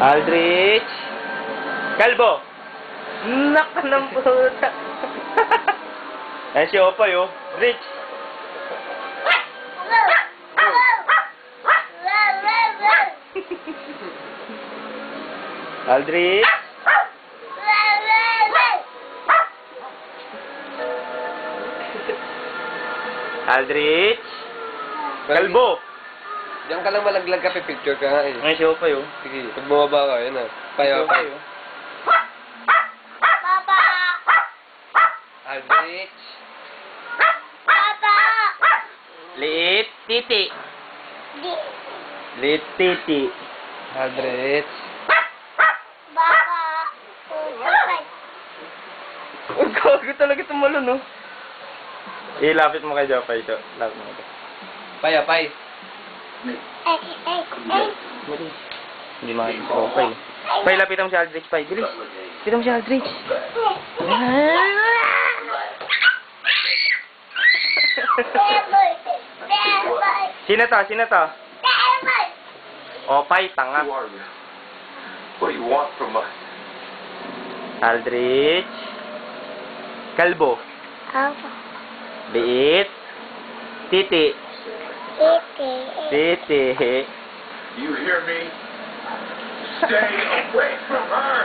Aldrich. Kalbo. Naka ng puta. Ayan si Opay, oh. Rich. Aldrich. Aldrich. Kalbo. Diyan ka lang malaglag ka, picture ka nga eh. Ayan si Opay, oh. Sige, pag bumaba ka, yun na. Payo, Opay, payo. oh. Papa! Aldrich. Papa! Liit. Titi. Di. Liit titi. Aldrich. Baka. Tutay. Oh, gago talaga tumalon, oh. Ilapit mo kay Jopay ito. Lapit mo ito. Payo, pay. Mali. Hindi makakita si Opay. Pay, lapitan mo si Aldrich, Pay. Bilis. Lapitan mo si Aldrich. Sino to? Sino to? Opay, tanga. Who are you? What do you want from us? Aldrich. Kalbo. Ako. Liit. Titi. Titi. Titi. You hear me? Stay away from her!